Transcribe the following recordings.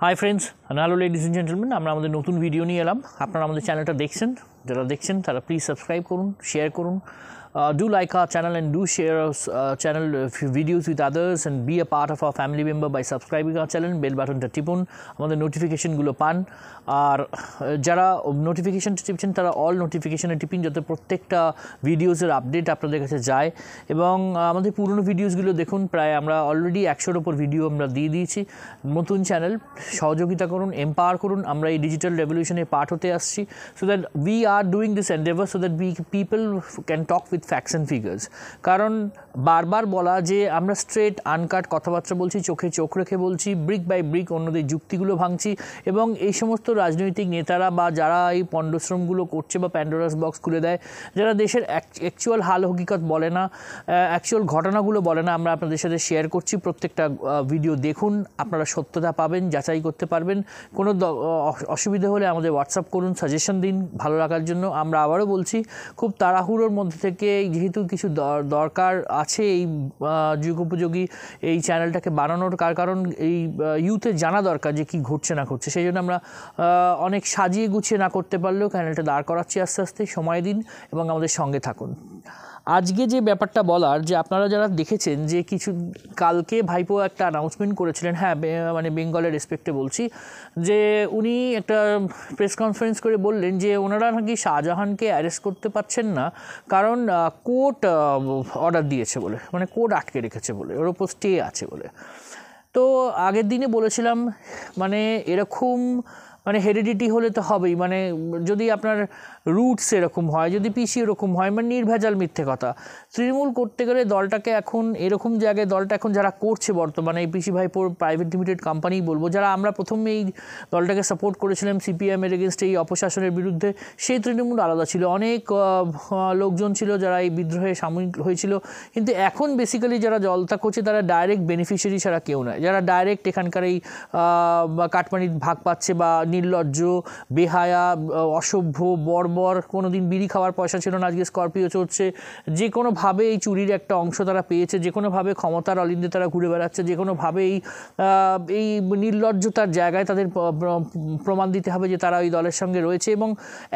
Hi friends, hello ladies and gentleman, আমরা আমাদের নতুন ভিডিও নিয়ে এলাম। আপনারা আমাদের চ্যানেলটা দেখছেন, যারা দেখছেন তারা প্লিজ সাবস্ক্রাইব করুন, শেয়ার করুন, do like our channel and do share our channel videos with others and be a part of our family member by subscribing our channel, bell button টা টিপুন, আমাদের নোটিফিকেশনগুলো পান। আর যারা নোটিফিকেশনটা টিপছেন তারা অল নোটিফিকেশনে টিপিন, যাতে প্রত্যেকটা ভিডিওসের আপডেট আপনাদের কাছে যায়। এবং আমাদের পুরনো ভিডিওসগুলো দেখুন, প্রায় আমরা অলরেডি 100-র ওপর ভিডিও আমরা দিয়ে দিয়েছি। নতুন চ্যানেল, সহযোগিতা করুন, এম্পাওয়ার করুন। আমরা এই ডিজিটাল রেভলিউশনে পার্ট হতে আসছি, so that we are doing this Endeavour so that people can talk with facts and figures. কারণ বারবার বলা যে আমরা স্ট্রেট আনকাট কথাবার্তা বলছি, চোখে চোখ রেখে বলছি, ব্রিক বাই ব্রিক অন্যদের যুক্তিগুলো ভাঙছি। এবং এই সমস্ত রাজনৈতিক নেতারা বা যারা এই পণ্ডশ্রমগুলো করছে বা প্যান্ডোরাস বক্স খুলে দেয়, যারা দেশের অ্যাকচুয়াল হাল হকিকত বলে না, অ্যাকচুয়াল ঘটনাগুলো বলে না, আমরা আপনাদের সাথে শেয়ার করছি। প্রত্যেকটা ভিডিও দেখুন, আপনারা সত্যতা পাবেন, যাচাই করতে পারবেন। কোনো অসুবিধা হলে আমাদের হোয়াটসঅ্যাপ করুন, সাজেশন দিন ভালো লাগার জন্য। আমরা আবারও বলছি, খুব তাড়াহুড়োর মধ্যে থেকে যেহেতু কিছু দরকার আছে এই যুগোপযোগী এই চ্যানেলটাকে বানানোর, কারণ এই ইউথের জানা দরকার যে কী ঘটছে না ঘটছে। সেই জন্য আমরা অনেক সাজিয়ে গুছিয়ে না করতে পারলেও চ্যানেলটা দাঁড় করাচ্ছি আস্তে আস্তে। সময় দিন এবং আমাদের সঙ্গে থাকুন। আজকে যে ব্যাপারটা বলার, যে আপনারা যারা দেখেছেন যে কিছু কালকে ভাইপো একটা অ্যানাউন্সমেন্ট করেছিলেন, হ্যাঁ মানে বেঙ্গলের রেসপেক্টে বলছি, যে উনি একটা প্রেস কনফারেন্স করে বললেন যে ওনারা নাকি শাহজাহানকে অ্যারেস্ট করতে পারছেন না, কারণ কোর্ট অর্ডার দিয়েছে বলে, মানে কোর্ট আটকে রেখেছে বলে, ওর ওপর স্টে আছে বলে। তো আগের দিনে বলেছিলাম, মানে এরকম মানে হেরিডিটি হলে তো হবেই, মানে যদি আপনার রুটস এরকম হয়, যদি পিসি এরকম হয়, মানে নির্ভেজাল মিথ্যে কথা। তৃণমূল করতে গেলে দলটাকে এখন এরকম জায়গায়, দলটা এখন যারা করছে বর্তমানে এই পিসি ভাইপোর প্রাইভেট লিমিটেড কোম্পানি বলবো, যারা আমরা প্রথমে এই দলটাকে সাপোর্ট করেছিলাম সিপিএমের এগেনস্টে, এই অপশাসনের বিরুদ্ধে, সেই তৃণমূল আলাদা ছিল। অনেক লোকজন ছিল যারা এই বিদ্রোহে সামিল হয়েছিল, কিন্তু এখন বেসিক্যালি যারা জলতা করছে তারা ডাইরেক্ট বেনিফিশিয়ারি ছাড়া কেউ নয়। যারা ডাইরেক্ট এখানকার এই কাটমানির ভাগ পাচ্ছে, বা নির্লজ্জ, বেহায়া, অসভ্য, বর্বর, কোনো দিন বিড়ি খাওয়ার পয়সা ছিল না, আজকে স্করপিও চড়ছে, যে কোনোভাবে এই চুরির একটা অংশ তারা পেয়েছে, যে কোনোভাবে ক্ষমতার অলিন্দে তারা ঘুরে বেড়াচ্ছে, যে কোনোভাবে এই নির্লজ্জতার জায়গায় তাদের প্রমাণ দিতে হবে যে তারা ওই দলের সঙ্গে রয়েছে। এবং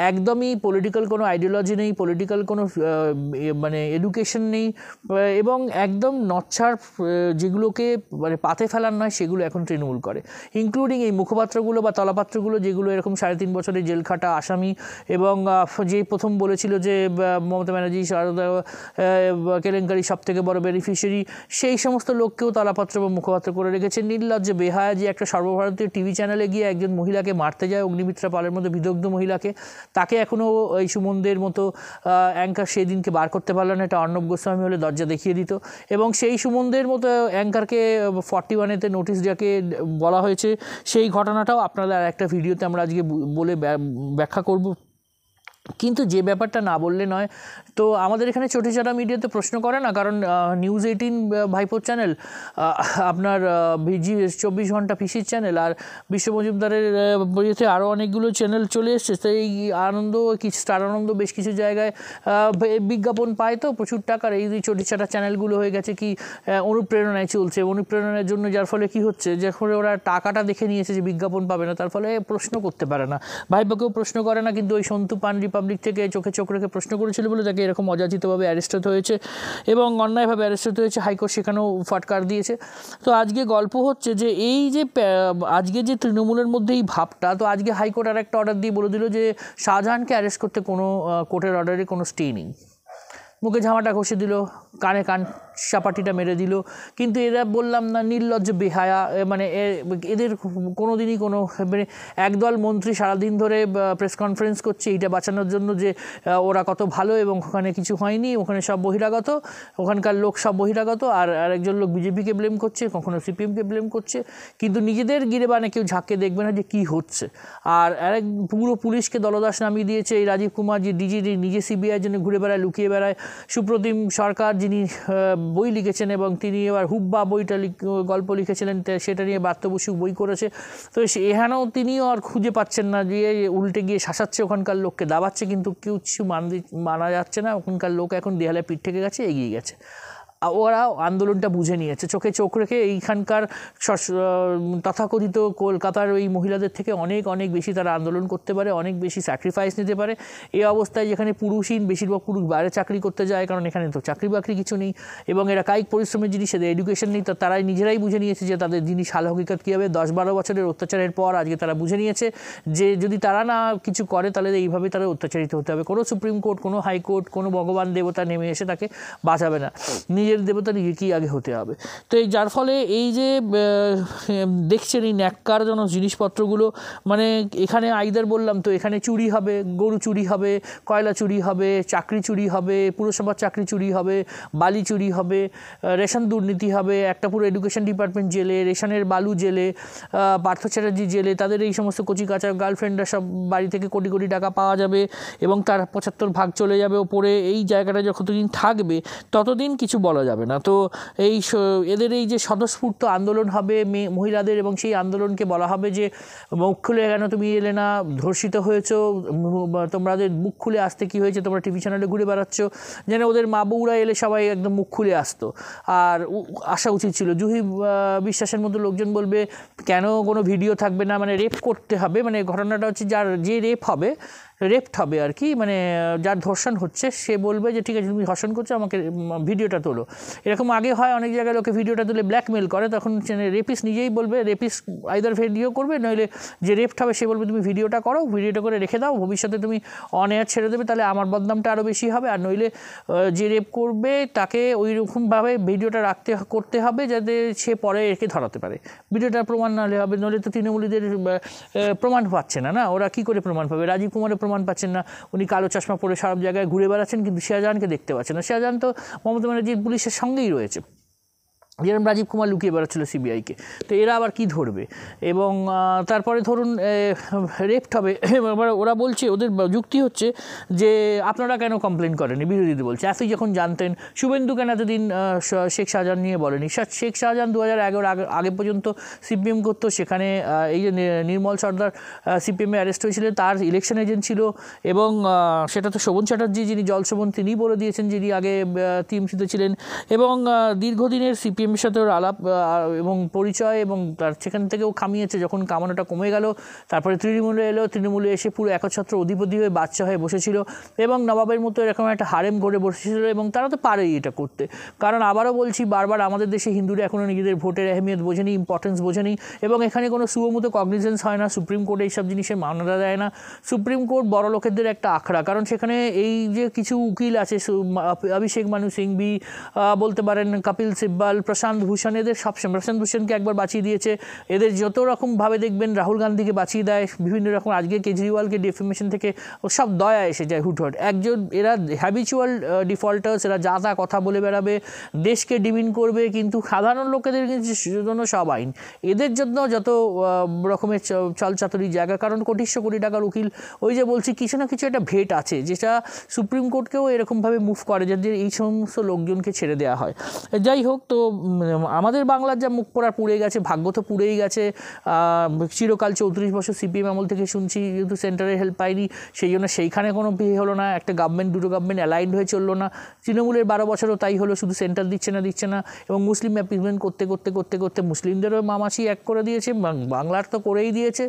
একদমই পলিটিক্যাল কোনো আইডিওলজি নেই, পলিটিক্যাল কোনো মানে এডুকেশন নেই, এবং একদম নচ্ছার যেগুলোকে মানে পাতে ফেলার নয় সেগুলো এখন তৃণমূল করে, ইনক্লুডিং এই মুখপাত্রগুলো বা তলাপাত্রগুলো, যেগুলো এরকম 3.5 বছরের জেল খাটা আসামি। এবং যে প্রথম বলেছিল যে মমতা ব্যানার্জি সারদা কেলেঙ্কারি সব থেকে বড় বেনিফিশিয়ারি, সেই সমস্ত লোককেও তলাপাত্র বা মুখপাত্র করে রেখেছে। নির্লজ্জ বেহায়া যে একটা সর্বভারতীয় টিভি চ্যানেলে গিয়ে একজন মহিলাকে মারতে যায়, অগ্নিমিত্রা পালের মধ্যে বিদগ্ধ মহিলাকে, তাকে এখনও এই সুমনদের মতো অ্যাঙ্কার সেদিনকে বার করতে পারল না। এটা অর্ণব গোস্বামী হলে দরজা দেখিয়ে দিত। এবং সেই সুমনদের মতো অ্যাঙ্কারকে 41-এতে নোটিশ যাকে বলা হয়েছে, সেই ঘটনাটাও আপনারা একটা ভিডিওতে আমরা আজকে বলে ব্যাখ্যা করব। কিন্তু যে ব্যাপারটা না বললে নয়, তো আমাদের এখানে চটিচাটা মিডিয়াতে প্রশ্ন করে না, কারণ নিউজ 18 ভাইপোর চ্যানেল, আপনার 24 ঘন্টা পিসির চ্যানেল, আর বিশ্ব মজুমদারের বইতে আরও অনেকগুলো চ্যানেল চলে এসছে। তো এই আনন্দ, কিছু স্টার আনন্দ বেশ কিছু জায়গায় বিজ্ঞাপন পায়, তো প্রচুর টাকার এই চটিচাটা চ্যানেলগুলো হয়ে গেছে কি অনুপ্রেরণায় চলছে। অনুপ্রেরণার জন্য যার ফলে কি হচ্ছে, যখন ওরা টাকাটা দেখে নিয়েছে যে বিজ্ঞাপন পাবে না, তার ফলে প্রশ্ন করতে পারে না। ভাইপোকেও প্রশ্ন করে না, কিন্তু ওই সন্তু পান রিপাবলিক থেকে চোখে চোখ রেখে প্রশ্ন করেছিল বলে তাকে এরকম অযাচিতভাবে অ্যারেস্ট হতে হয়েছে এবং অন্যায়ভাবে অ্যারেস্ট হতে হয়েছে। হাইকোর্ট সেখানেও ফাটকার দিয়েছে। তো আজকে গল্প হচ্ছে যে এই যে আজকে যে তৃণমূলের মধ্যে এই ভাবটা, তো আজকে হাইকোর্ট আর একটা অর্ডার দিয়ে বলে দিল যে শাহজাহানকে অ্যারেস্ট করতে কোনো কোর্টের অর্ডারে কোনো স্টে নেই। মুখে ঝামাটা ঘষে দিল, কানে কান চাপাটিটা মেরে দিল। কিন্তু এরা বললাম না, নির্লজ্জ বেহায়া, মানে এদের কোনো দিনই কোনো, মানে একদল মন্ত্রী সারাদিন ধরে প্রেস কনফারেন্স করছে এইটা বাঁচানোর জন্য যে ওরা কত ভালো এবং ওখানে কিছু হয়নি, ওখানে সব বহিরাগত, ওখানকার লোক সব বহিরাগত, আর আরেকজন লোক বিজেপিকে ব্লেম করছে, কখনো সিপিএমকে ব্লেম করছে, কিন্তু নিজেদের গিরেবানে কেউ ঝাঁকে দেখবে না যে কী হচ্ছে। আর আরেক পুরো পুলিশকে দলদাস নামিয়ে দিয়েছে এই রাজীব কুমার, যে ডিজি নিজে সিবিআইয়ের জন্য ঘুরে বেড়ায়, লুকিয়ে বেড়ায়। সুপ্রতিম সরকার, যিনি বই লিখেছেন এবং তিনি এবার হুব্বা বইটা গল্প লিখেছিলেন, সেটা নিয়ে বার্তা বসু বই করেছে। তো এখানেও তিনিও আর খুঁজে পাচ্ছেন না, যে উল্টে গিয়ে শাসাচ্ছে, ওখানকার লোককে দাবাচ্ছে, কিন্তু কিছু মানা যাচ্ছে না। ওখানকার লোক এখন দেয়ালে পিঠ থেকে গেছে, এগিয়ে গেছে। ওরা আন্দোলনটা বুঝে নিয়েছে, চোখে চোখ রেখে এইখানকার তথাকথিত কলকাতার ওই মহিলাদের থেকে অনেক অনেক বেশি তারা আন্দোলন করতে পারে, অনেক বেশি স্যাক্রিফাইস নিতে পারে। এই অবস্থায় যেখানে পুরুষহীন, বেশিরভাগ পুরুষ বাইরে চাকরি করতে যায়, কারণ এখানে তো চাকরি বাকরি কিছু নেই এবং এরা কায়িক পরিশ্রমের জিনিস, এদের এডুকেশন নেই, তো তারাই নিজেরাই বুঝে নিয়েছে যে তাদের জিনিস হাল হকিকত কী হবে। 10-12 বছরের অত্যাচারের পর আজকে তারা বুঝে নিয়েছে যে যদি তারা না কিছু করে তাহলে এইভাবে তারা অত্যাচারিত হতে হবে। কোনো সুপ্রিম কোর্ট, কোনো হাইকোর্ট, কোনো ভগবান দেবতা নেমে এসে তাকে বাঁচাবে না, নিজের দেবতা নিজেকেই আগে হতে হবে। তো এই যার ফলে এই যে দেখছেন এই ন্যাক্কারজনক জিনিসপত্রগুলো, মানে এখানে আইদার বললাম তো এখানে চুরি হবে, গরু চুরি হবে, কয়লা চুরি হবে, চাকরি চুরি হবে, পুরসভার চাকরি চুরি হবে, বালি চুরি হবে, রেশন দুর্নীতি হবে, একটা পুরো এডুকেশন ডিপার্টমেন্ট জেলে, রেশনের বালু জেলে, পার্থ চ্যাটার্জি জেলে, তাদের এই সমস্ত কচি কাঁচা গার্লফ্রেন্ডরা সব বাড়ি থেকে কোটি কোটি টাকা পাওয়া যাবে এবং তার 75 ভাগ চলে যাবে ওপরে। এই জায়গাটা যতদিন থাকবে ততদিন কিছু বলা যাবে না। তো এই এদের এই যে স্বতঃস্ফূর্ত আন্দোলন হবে মহিলাদের, এবং সেই আন্দোলনকে বলা হবে যে মুখ খুলে কেন তুমি এলে না, ধর্ষিত হয়েছো, তোমাদের মুখ খুলে আসতে কী হয়েছে, তোমরা টিভি চ্যানেলে ঘুরে বেড়াচ্ছ, যেন ওদের মা বউরা এলে সবাই একদম মুখ খুলে আসতো। আর আসা উচিত ছিল। জুহি বিশ্বাসের মতো লোকজন বলবে কেন কোনো ভিডিও থাকবে না, মানে রেপ করতে হবে, মানে ঘটনাটা হচ্ছে যে রেপড হবে আর কি, মানে যার ধর্ষণ হচ্ছে সে বলবে যে ঠিক আছে তুমি ধর্ষণ করছো, আমাকে ভিডিওটা তোলো। এরকম আগে হয় অনেক জায়গায়, লোকে ভিডিওটা তুলে ব্ল্যাকমেল করে, তখন রেপিস্ট নিজেই বলবে, রেপিস্ট আইদার ভিডিও করবে, নইলে যে রেপড হবে সে বলবে তুমি ভিডিওটা করো, ভিডিওটা করে রেখে দাও, ভবিষ্যতে তুমি অন এয়ার ছেড়ে দেবে, তাহলে আমার বদনামটা আরও বেশি হবে। আর নইলে যে রেপ করবে তাকে ওই রকমভাবে ভিডিওটা করতে হবে যাতে সে পরে একে ধরাতে পারে। ভিডিওটা প্রমাণ নাহলে হবে, নইলে তো তৃণমূলীদের প্রমাণ পাচ্ছে না, ওরা কী করে প্রমাণ পাবে? রাজীব কুমারের প্রমাণ পাচ্ছেন না, উনি কালো চশমা পরে সব জায়গায় ঘুরে বেড়াচ্ছেন, কিন্তু শাহজাহানকে দেখতে পাচ্ছেন না। শাহজাহান তো মমতা ব্যানার্জির পুলিশের সঙ্গেই রয়েছে, যেরকম রাজীব কুমার লুকিয়ে বেড়াচ্ছিল সিবিআইকে। তো এরা আবার কি ধরবে? এবং তারপরে ধরুন রেপড হবে, এবার ওরা বলছে, ওদের যুক্তি হচ্ছে যে আপনারা কেন কমপ্লেন করেনি, বিরোধীদের বলছে এতই যখন জানতেন, শুভেন্দু কেন এতদিন শেখ শাহজাহান নিয়ে বলেনি। শেখ শাহজাহান 2011 আগে পর্যন্ত সিপিএম করতো, সেখানে এই যে নির্মল সর্দার সিপিএমে অ্যারেস্ট হয়েছিলেন, তার ইলেকশন এজেন্ট ছিল, এবং সেটা তো শোভন চ্যাটার্জি, যিনি জল শোভন, তিনিই বলে দিয়েছেন, যিনি আগে টিএমসিতে ছিলেন, এবং দীর্ঘদিনের সিপিএমের সাথে ওর আলাপ এবং পরিচয়, এবং তার সেখান থেকেও খামিয়েছে। যখন কামানোটা কমে গেল তারপরে তৃণমূলে এলো, তৃণমূলে এসে পুরো একচ্ছত্র অধিপতি হয়ে বাচ্চা হয়ে বসেছিল, এবং নবাবের মতো এরকম একটা হারেম গড়ে বসেছিল, এবং তারা তো পারেই এটা করতে। কারণ আবারও বলছি বারবার, আমাদের দেশে হিন্দুরা এখনও নিজেদের ভোটের আহমিয়ত বোঝেনি, ইম্পর্টেন্স বোঝেনি, এবং এখানে কোনো সুমতো কগনিজেন্স হয় না, সুপ্রিম কোর্ট এইসব জিনিসের মান্যতা দেয় না। সুপ্রিম কোর্ট বড় লোকেদের একটা আখড়া, কারণ সেখানে এই যে কিছু উকিল আছে, অভিষেক মানু সিংভি বলতে পারেন, কপিল সিব্বাল, প্রশান্ত ভূষণ, এদের সবসময়, প্রশান্ত ভূষণকে একবার বাঁচিয়ে দিয়েছে, এদের যত রকমভাবে দেখবেন রাহুল গান্ধীকে বাঁচিয়ে দেয়, বিভিন্ন রকম, আজকে কেজরিওয়ালকে ডিফেমেশন থেকে সব দয়া এসে যায় হুটহাট। একজন এরা হ্যাবিচুয়াল ডিফল্টার্স, এরা যা তা কথা বলে বেড়াবে, দেশকে ডিমিন করবে, কিন্তু সাধারণ লোকেদের জন্য সব আইন, এদের জন্য যত রকমের চলচাতুরির জায়গা। কারণ কোটি টাকার উকিল, ওই যে বলছি কিছু না কিছু একটা ভেট আছে, যেটা সুপ্রিম কোর্টকেও এরকমভাবে মুভ করে যাতে এই সমস্ত লোকজনকে ছেড়ে দেওয়া হয়। যাই হোক, তো আমাদের বাংলার যা মুখ পোড়া পুড়ে গেছে, ভাগ্য তো পুড়েই গেছে। চিরকাল 34 বছর সিপিএম আমল থেকে শুনছি, যেহেতু সেন্টারের হেল্প পাইনি সেই জন্য সেইখানে কোনো বিয়ে হলো না, একটা দুটো গভর্নমেন্ট অ্যালাইন্ড হয়ে চললো না। তৃণমূলের 12 বছরও তাই হলো, শুধু সেন্টার দিচ্ছে না, এবং মুসলিম অ্যাপিজমেন্ট করতে মুসলিমদেরও মামাসি এক করে দিয়েছে, বাংলার তো করেই দিয়েছে,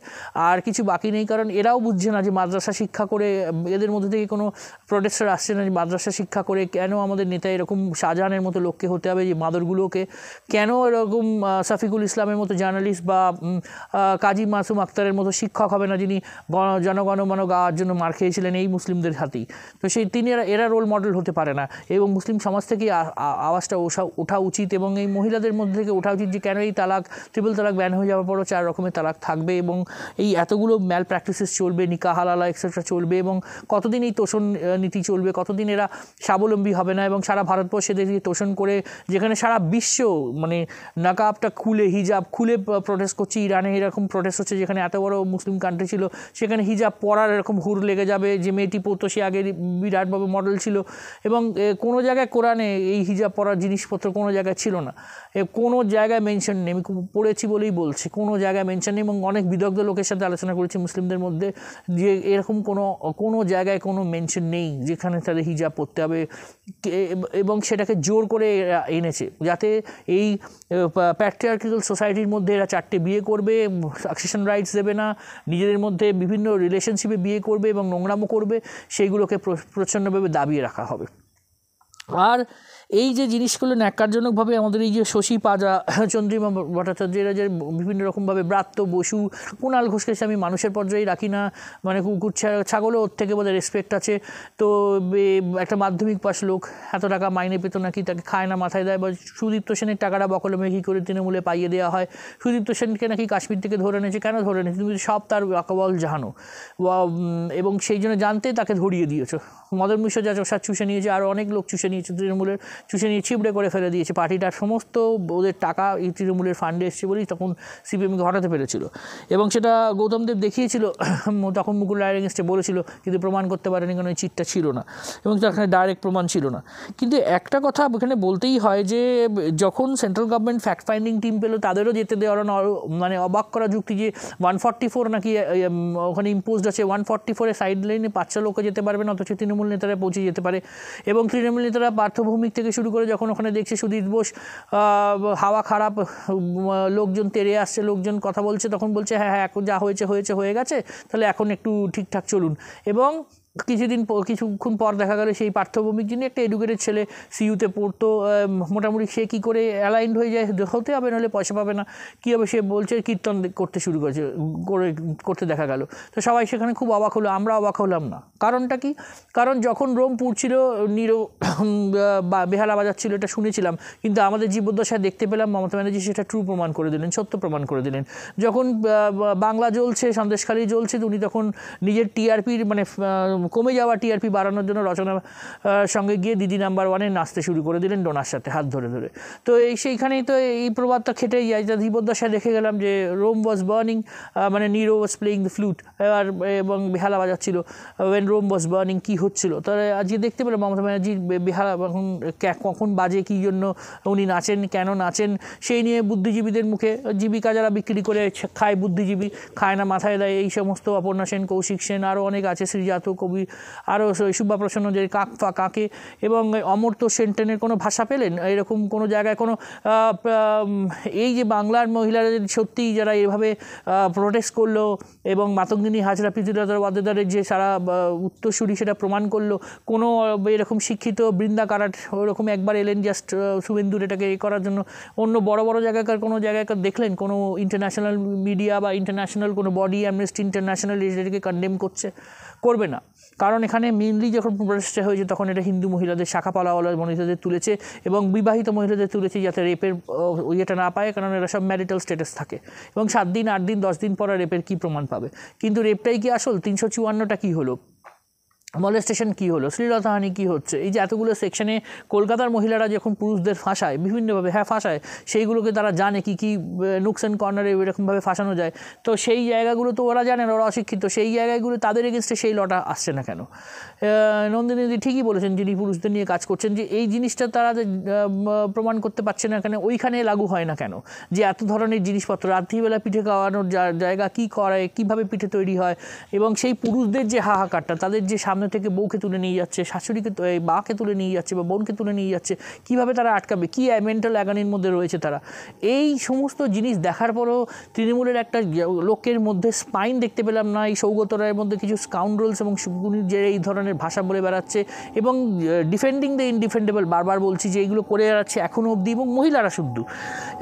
আর কিছু বাকি নেই। কারণ এরাও বুঝছে না যে মাদ্রাসা শিক্ষা করে, এদের মধ্যে থেকে কোনো প্রোটেস্টার আসছে না যে মাদ্রাসা শিক্ষা করে কেন আমাদের নেতা এরকম শাহজাহানের মতো লোককে হতে হবে, যে মাদরগুলোকে কেন এরকম শফিকুল ইসলামের মতো জার্নালিস্ট বা কাজী মাসুম আক্তারের মতো শিক্ষক হবে না, যিনি জনগণমন গাওয়ার জন্য মার খেয়েছিলেন এই মুসলিমদের হাতেই। তো এরা রোল মডেল হতে পারে না, এবং মুসলিম সমাজ থেকে আওয়াজটা ওঠা উচিত, এবং এই মহিলাদের মধ্যে থেকে ওঠা উচিত যে কেন এই ট্রিপল তালাক ব্যান হয়ে যাওয়ার পরও 4 রকমের তালাক থাকবে, এবং এই এতগুলো ম্যাল প্র্যাকটিসেস চলবে, নিকাহ হালালা এক্সেট্রা চলবে, এবং কতদিন এই তোষণ নীতি চলবে, কতদিন এরা স্বাবলম্বী হবে না, এবং সারা ভারতবর্ষে দেখি তোষণ করে, যেখানে সারা বিশ্ব এসছেও, মানে নাকাবটা খুলে হিজাব খুলে প্রোটেস্ট করছে। ইরানে এরকম প্রোটেস্ট হচ্ছে যেখানে এত বড় মুসলিম কান্ট্রি ছিল, সেখানে হিজাব পরার এরকম হুর লেগে যাবে। যে মেয়েটি পরতো সে আগে বিরাটভাবে মডেল ছিল, এবং কোনো জায়গায় কোরআনে এই হিজাব পরার জিনিসপত্র কোনো জায়গায় ছিল না, কোনো জায়গায় মেনশন নেই। আমি পড়েছি বলেই বলছি, কোনো জায়গায় মেনশন নেই। এবং অনেক বিদগ্ধ লোকের সাথে আলোচনা করেছি মুসলিমদের মধ্যে, যে এরকম কোনো জায়গায় কোনো মেনশন নেই যেখানে তাদের হিজাব পরতে হবে। এবং সেটাকে জোর করে এনেছে যাতে এই প্যাট্রিয়ার্কিক্যাল সোসাইটির মধ্যে এরা 4টে বিয়ে করবে, সাকসেশন রাইটস দেবে না, নিজেদের মধ্যে বিভিন্ন রিলেশনশিপে বিয়ে করবে এবং নোংরামো করবে, সেইগুলোকে প্রচণ্ডভাবে দাবিয়ে রাখা হবে। আর এই যে জিনিসগুলো ন্যাক্কারজনকভাবে আমাদের এই যে শশী পাজা, চন্দ্রিমা ভট্টাচার্য, এরা যে বিভিন্ন রকমভাবে ব্রাত্য বসু, কুণাল ঘোষকে আমি মানুষের পর্যায়ে রাখি না, মানে কুকুর ছাগলও ওর থেকে বোধহয় রেসপেক্ট আছে। তো একটা মাধ্যমিক পাস লোক এত টাকা মাইনে পেত নাকি, তাকে খায় না মাথায় দেয়। বা সুদীপ্ত সেনের টাকাটা বকলমে কী করে তৃণমূলে পাইয়ে দেওয়া হয়। সুদীপ্ত সেনকে নাকি কাশ্মীর থেকে ধরে এনেছে, কেন ধরে এনেছে? তুমি সব তার ওয়াকাবল জানো, এবং সেই জন্য জানতে তাকে ধরিয়ে দিয়েছো। মদন মিশ্র যা চুষে নিয়েছে, আর অনেক লোক চুষে নিয়েছে, তৃণমূলের চুষে নিয়ে ছিবড়ে করে ফেলে দিয়েছে। পার্টিটার সমস্ত ওদের টাকা এই তৃণমূলের ফান্ডে এসছে বলেই তখন সিপিএমকে হটাতে পেরেছিল, এবং সেটা গৌতম দেব দেখিয়েছিল। তখন মুকুল রায়ের এগেনস্টে বলেছিল, কিন্তু প্রমাণ করতে পারেনি, কারণ ওই চিটটা ছিল না এবং তার ডাইরেক্ট প্রমাণ ছিল না। কিন্তু একটা কথা এখানে বলতেই হয় যে যখন central government fact finding team পেলো, তাদেরও যেতে দেওয়ার মানে অবাক করা যুক্তি যে 144 নাকি ওখানে ইম্পোজড আছে, 144-এ সাইড লাইনে 5টা লোকে যেতে পারবে না, অথচ তৃণমূল নেতারা পৌঁছে যেতে পারে। এবং তৃণমূল নেতারা পার্থভৌমিক থেকে শুরু করে যখন ওখানে দেখছে সুদীপ বোস হাওয়া খারাপ, লোকজন তেড়ে আসছে, লোকজন কথা বলছে, তখন বলছে হ্যাঁ হ্যাঁ এখন যা হয়ে গেছে, তাহলে এখন একটু ঠিকঠাক চলুন। এবং কিছুক্ষণ পর দেখা গেল সেই পার্থভৌমিক, যিনি একটা এডুকেটেড ছেলে, সিইউতে পড়তো, মোটামুটি সে কী করে অ্যালাইন্ড হয়ে যায়, হতে হবে, নাহলে পয়সা পাবে না, কী হবে, সে বলছে কীর্তন করতে শুরু করতে দেখা গেল। তো সবাই সেখানে খুব অবাক হলো, আমরা অবাক হলাম না। কারণটা কি? কারণ যখন রোম পুড়ছিল, বেহালা বাজাচ্ছিল, এটা শুনেছিলাম, কিন্তু আমাদের জীবদ্দশায় দেখতে পেলাম মমতা ব্যানার্জি সেটা ট্রু প্রমাণ করে দিলেন, সত্য প্রমাণ করে দিলেন। যখন বাংলা জ্বলছে, সন্দেশখালী জ্বলছে, উনি তখন নিজের টিআরপির মানে কমে যাওয়া টিআরপি বাড়ানোর জন্য রচনার সঙ্গে গিয়ে দিদি নাম্বার 1-এ নাচতে শুরু করে দিলেন ডোনার সাথে হাত ধরে ধরে। তো সেইখানেই তো এই প্রবাদটা খেটেই যায়। যা জীবদ্দশায় দেখে গেলাম যে রোম ওয়াজ বার্নিং, মানে Nero was playing the flute, এবং বেহালা বাজাচ্ছিল। ওয়েন রোম ওয়াজ বার্নিং কী হচ্ছিল, তাহলে আজকে দেখতে পেলাম মমতা ব্যানার্জি বেহালা কখন বাজে, কী জন্য উনি নাচেন, কেন নাচেন, সেই নিয়ে বুদ্ধিজীবীদের মুখে, জীবিকা যারা বিক্রি করে খায়, বুদ্ধিজীবী খায় না মাথায় দেয়, এই সমস্ত অপর্ণা সেন, কৌশিক সেন, আরও অনেক আছে, শ্রীজাত কবি, আরও সুব্বাপ্রসন্ন, যে কাকে, এবং অমর্ত্য সেনটেনের কোনো ভাষা পেলেন এরকম কোনো জায়গায় কোনো এই যে বাংলার মহিলারা সত্যিই যারা এভাবে প্রোটেস্ট করলো, এবং মাতঙ্গিনী হাজরা পৃথ্বীরাজ ওয়াদ্দেদারের যে সারা উত্তরসূরি সেটা প্রমাণ করলো, কোনো এরকম শিক্ষিত বৃন্দা কারাট ওরকম একবার এলেন জাস্ট শুভেন্দুর এটাকে করার জন্য। অন্য বড় বড় জায়গাকার কোনো জায়গাকার দেখলেন কোনো ইন্টারন্যাশনাল মিডিয়া বা ইন্টারন্যাশনাল কোনো বডি, অ্যামনেস্টি ইন্টারন্যাশনাল এটাকে কন্ডেম করবে না। কারণ এখানে মেনলি যখন প্রোটেস্টটা হয়েছে তখন এটা হিন্দু মহিলাদের, শাখা পালাওয়ালা মহিলাদের তুলেছে, এবং বিবাহিত মহিলাদের তুলেছে যাতে রেপের ইয়েটা না পায়, কারণ এরা সব ম্যারিটাল স্ট্যাটাস থাকে, এবং 7 দিন 8 দিন 10 দিন পর রেপের কী প্রমাণ পাবে। কিন্তু রেপটাই কি আসল? 354টা কী হলো, মলেস্টেশন কী হলো, শ্লীলতাহানি কী হচ্ছে, এই যে এতগুলো সেকশনে কলকাতার মহিলারা যখন পুরুষদের ফাঁসায় বিভিন্নভাবে, ফাঁসায়, সেইগুলোকে তারা জানে কী কী নুকস অ্যান্ড কর্নারে এরকমভাবে ফাঁসানো যায়। তো সেই জায়গাগুলো তো ওরা জানে না, ওরা অশিক্ষিত, সেই জায়গাগুলো তাদের এগেনস্টে সেই লটা আসছে না কেন? নন্দিনীদি ঠিকই বলেছেন, যিনি পুরুষদের নিয়ে কাজ করছেন, যে এই জিনিসটা তারা প্রমাণ করতে পারছে না কেন, ওইখানে লাগু হয় না কেন, যে এত ধরনের জিনিসপত্র, রাত্রিবেলা পিঠে খাওয়ানোর জায়গা কী করে, কীভাবে পিঠে তৈরি হয়, এবং সেই পুরুষদের যে হাহাকারটা, তাদের যে সামনে থেকে বউকে তুলে নিয়ে যাচ্ছে, শাশুড়িকে বাকে তুলে নিয়ে যাচ্ছে বা বোনকে তুলে নিয়ে যাচ্ছে, কীভাবে তারা আটকাবে, কী মেন্টাল অ্যাগানির মধ্যে রয়েছে তারা, এই সমস্ত জিনিস দেখার পরও তৃণমূলের একটা লোকের মধ্যে স্পাইন দেখতে পেলাম না। এই সৌগত রায়ের মধ্যে কিছু স্কাউন্ড্রলস এবং যে এই ধরনের ভাষা বলে বেড়াচ্ছে, এবং ডিফেন্ডিং দ্য ইনডিফেন্ডেবল, বারবার বলছি যে এইগুলো করে বেড়াচ্ছে এখনও অবধি, এবং মহিলারা শুদ্ধ।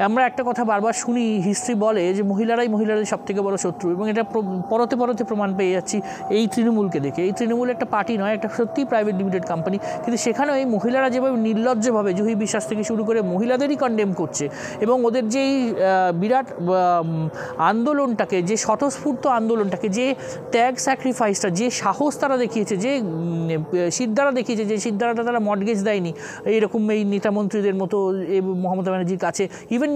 আমরা একটা কথা বারবার শুনি, হিস্ট্রি বলে যে মহিলাদের সবথেকে বড় শত্রু, এবং এটা পরতে প্রমাণ পেয়ে যাচ্ছি এই তৃণমূলকে দেখে। এই তৃণমূল একটা পার্টি নয়, একটা সত্যি প্রাইভেট লিমিটেড কোম্পানি, কিন্তু সেখানেও এই মহিলারা যেভাবে নির্লজ্জভাবে জুহি বিশ্বাস থেকে শুরু করে মহিলাদেরই কন্ডেম করছে এবং ওদের যেই বিরাট আন্দোলনটাকে, যে স্বতঃস্ফূর্ত আন্দোলনটাকে, যে ত্যাগ স্যাক্রিফাইসটা, যে সাহস তারা দেখিয়েছে, যে সিদ্ধারা দেখিয়েছে, যে সিদ্ধারাটা তারা মর্টগেজ দেয়নি এইরকম এই নেতামন্ত্রীদের মতো এই মমতা ব্যানার্জির কাছে, ইভেন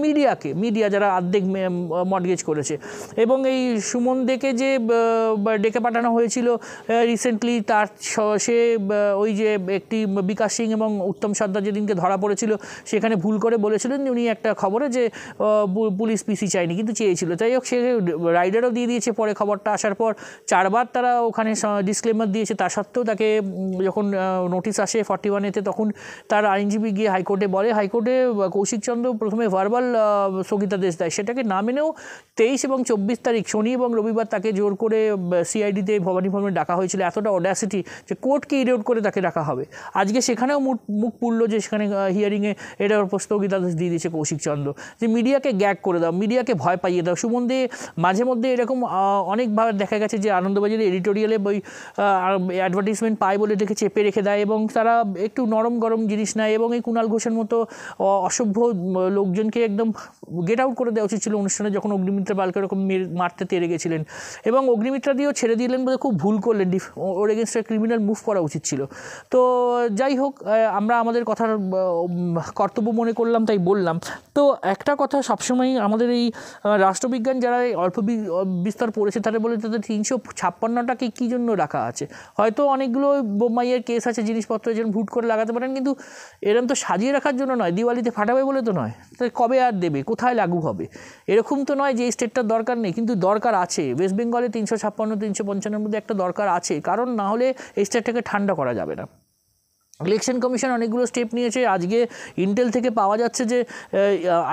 মিডিয়া যারা অর্ধেক মর্টগেজ করেছে। এবং এই সুমন দেকে যে ডেকে পাঠানো হয়েছিল রিসেন্টলি, তার সে ওই যে একটি বিকাশ সিং এবং উত্তম সর্দার যেদিনকে ধরা পড়েছিল সেখানে ভুল করে বলেছিলেন উনি একটা খবরে যে পুলিশ পিসি চায়নি, কিন্তু চেয়েছিল। তাই হোক, সে রাইডারও দিয়ে দিয়েছে পরে খবরটা আসার পর, 4 বার তারা ওখানে ডিসক্লেমার দিয়েছে, তা সত্ত্বেও তাকে যখন নোটিশ আসে 41-এতে তখন তার আইনজীবী গিয়ে হাইকোর্টে বলে, হাইকোর্টে কৌশিক চন্দ্র প্রথমে ভার্বাল স্থগিতাদেশ দেয়, সেটাকে না মেনেও 23 এবং 24 তারিখ শনি এবং রবিবার তাকে জোর করে সিআইডিতে ভবানী ভবনে ডাকা হয়েছিল। এতটা অডাসিটি যে কোর্টকে ইরোড করে তাকে ডাকা হবে। আজকে সেখানেও মুখ পুড়ল যে সেখানে হিয়ারিংয়ে এটার উপর স্থগিতাদেশ দিয়ে দিয়েছে কৌশিক চন্দ্র, যে মিডিয়াকে গ্যাগ করে দাও, মিডিয়াকে ভয় পাইয়ে দাও। সুমন দে মাঝে মধ্যে এরকম অনেকবার দেখা গেছে যে আনন্দবাজারের এডিটোরিয়ালে বই অ্যাডভার্টিসমেন্ট পায় বলে এটাকে চেপে রেখে দেয় এবং তারা একটু নরম গরম জিনিস নেয় এবং এই কুণাল ঘোষের মতো অসভ্য লোকজনকে একদম গেট আউট করে দেওয়া উচিত ছিল অনুষ্ঠানে, যখন অগ্নিমিত্রা পালকে এরকম মারতে তেরে গেছিলেন এবং অগ্নিমিত্রা দিয়েও ছেড়ে দিলেন বলে খুব ভুল করলেন, ওর এগেনস্টে ক্রিমিনাল মুভ করা উচিত ছিল। তো যাই হোক, আমরা আমাদের কথার কর্তব্য মনে করলাম তাই বললাম। তো একটা কথা সবসময় আমাদের এই রাষ্ট্রবিজ্ঞান যারা অল্প বিস্তর পড়েছে তারা বলে তাদের 356টাকে কী জন্য রাখা আছে। হয়তো অনেকগুলো বোমাইয়ের কেস আছে, জিনিসপত্র যেন ভুট করে লাগাতে পারেন, কিন্তু এরকম তো সাজিয়ে রাখার জন্য নয়, দিওয়ালিতে ফাটাবে বলে তো নয়। তাই কবে আর দেবে, কোথায় লাগু হবে, এরকম তো নয় যে এই স্টেটটার দরকার নেই, কিন্তু দরকার আছে। ওয়েস্ট বেঙ্গলে 356-355-এর মধ্যে একটা দরকার আছে, কারণ না হলে এই স্টেটটাকে ঠান্ডা করা যাবে না। ইলেকশন কমিশন অনেকগুলো স্টেপ নিয়েছে। আজকে ইন্টেল থেকে পাওয়া যাচ্ছে যে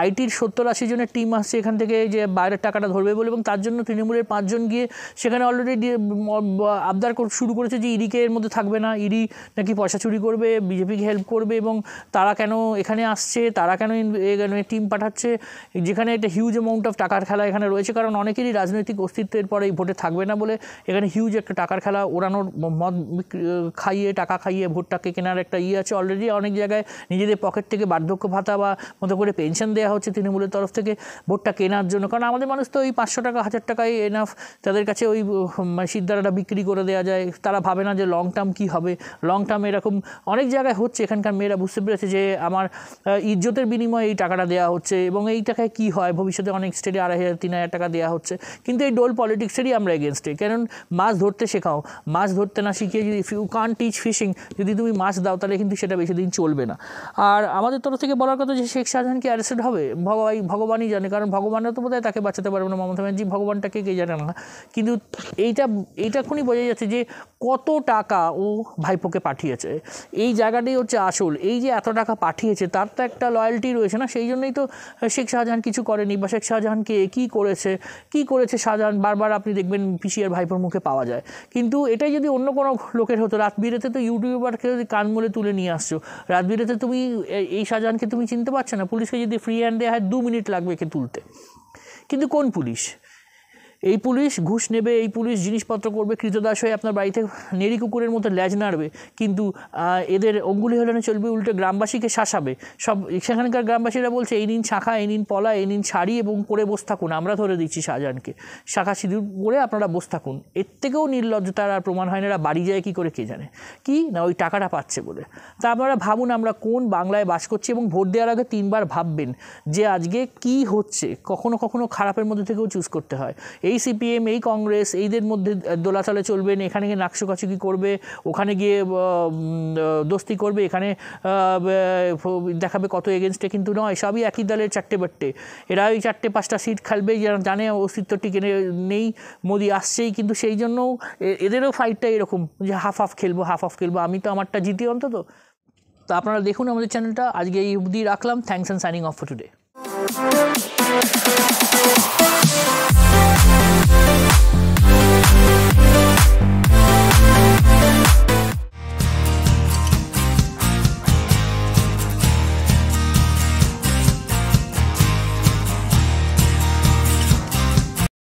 আইটির 70-80 জনের টিম আসছে এখান থেকে, যে বাইরের টাকাটা ধরবে বলে, এবং তার জন্য তৃণমূলের 5 জন গিয়ে সেখানে অলরেডি আবদার শুরু করেছে যে ইডিকে এর মধ্যে থাকবে না, ইডি নাকি পয়সা চুরি করবে, বিজেপিকে হেল্প করবে এবং তারা কেন এখানে আসছে, তারা কেন টিম পাঠাচ্ছে, যেখানে একটা হিউজ অ্যামাউন্ট অফ টাকার খেলা এখানে রয়েছে। কারণ অনেকেরই রাজনৈতিক অস্তিত্বের পরে এই ভোটে থাকবে না বলে এখানে হিউজ একটা টাকার খেলা ওড়ানোর, মদ খাইয়ে টাকা খাইয়ে ভোটটাকে কেনার একটা আছে। অলরেডি অনেক জায়গায় নিজেদের পকেট থেকে বার্ধক্য ভাতা বা মতো করে পেনশন দেওয়া হচ্ছে তৃণমূলের তরফ থেকে ভোটটা কেনার জন্য। কারণ আমাদের মানুষ তো ওই 500 টাকা 1000 টাকায় এনাফ, তাদের কাছে ওই সিদ্ধারাটা বিক্রি করে দেওয়া যায়। তারা ভাবে না যে লং টার্ম কী হবে। লং টার্ম এরকম অনেক জায়গায় হচ্ছে, এখানকার মেয়েরা বুঝতে পেরেছে যে আমার ইজ্জতের বিনিময়ে এই টাকাটা দেওয়া হচ্ছে এবং এই টাকায় কী হয়, ভবিষ্যতে অনেক স্টেটে 2500-3000 টাকা দেওয়া হচ্ছে। কিন্তু এই ডোল পলিটিক্সেরই আমরা এগেনস্টে। কারণ মাছ ধরতে শেখাও, মাছ ধরতে না শিখিয়ে যদি ইউ কান টিচ ফিশিং, যদি তুমি মাছ দাও তাহলে কিন্তু সেটা বেশি দিন চলবে না। আর আমাদের তরফ থেকে বলার কথা যে শেখ শাহজাহান কি অ্যারেস্টেড হবে, ভগবানই জানে, কারণ ভগবানরা তো বোধহয় তাকে বাঁচাতে পারবে না, মমতা ব্যানার্জি ভগবানটাকে কে জানে না। কিন্তু এইটাক্ষুনি বোঝা যাচ্ছে যে কত টাকা ও ভাইপোকে পাঠিয়েছে, এই জায়গাটাই হচ্ছে আসল। এই যে এত টাকা পাঠিয়েছে তার তো একটা লয়্যালটি রয়েছে না, সেই জন্যই তো শেখ শাহজাহান কিছু করেনি। বা শেখ শাহজাহানকে কী করেছে শাহজাহান বারবার আপনি দেখবেন পিসিআর ভাইপোর মুখে পাওয়া যায়। কিন্তু এটাই যদি অন্য কোনো লোকের হতো, রাত বিরেতে তো ইউটিউবারকে যদি কান মলে তুলে নিয়ে আসছো, রাত বিরেতে তুমি এই শাহজাহানকে তুমি চিনতে পারছো না, পুলিশকে যদি ফ্রি হ্যান্ড দেওয়া হয় 2 মিনিট লাগবে একে তুলতে। কিন্তু কোন পুলিশ? এই পুলিশ ঘুষ নেবে, এই পুলিশ জিনিসপত্র করবে, কৃতদাস হয়ে আপনার বাড়িতে নেড়ি কুকুরের মতো ল্যাজ নাড়বে, কিন্তু এদের অঙ্গুলি হেলানো চলবে, উল্টে গ্রামবাসীকে শাসাবে। সব সেখানকার গ্রামবাসীরা বলছে এই নিন শাঁখা, এই নিন পলা, এই নিন শাড়ি এবং পরে বসে থাকুন, আমরা ধরে দিচ্ছি শাহজাহানকে, শাঁখা সিঁদুর পরে আপনারা বসে থাকুন। এর থেকেও নির্লজ্জতার আর প্রমাণ হয় না, এরা বাড়ি যায় কী করে কে জানে, কি না ওই টাকাটা পাচ্ছে বলে। তা আপনারা ভাবুন আমরা কোন বাংলায় বাস করছি, এবং ভোট দেওয়ার আগে 3 বার ভাববেন যে আজকে কি হচ্ছে। কখনো কখনো খারাপের মধ্যে থেকেও চুজ করতে হয়। এই সিপিএম, এই কংগ্রেস, এইদের মধ্যে দোলাচলে চলবেন, এখানে গিয়ে নাকশোকাচুকি করবে, ওখানে গিয়ে দোস্তি করবে, এখানে দেখাবে কত এগেনস্টে, কিন্তু নয়, সবই একই দলের 4টে বাট্টে। এরা ওই 4-5টা সিট খেলবে, জানে অস্তিত্ব টিকে নেই, মোদি আসছেই, কিন্তু সেই জন্যও এদেরও ফাইটটা এরকম যে হাফ হাফ খেলবো, আমি তো আমারটা জিতি অন্তত। তো আপনারা দেখুন আমাদের চ্যানেলটা, আজকে এই অবধি রাখলাম। Thanks and signing off for today.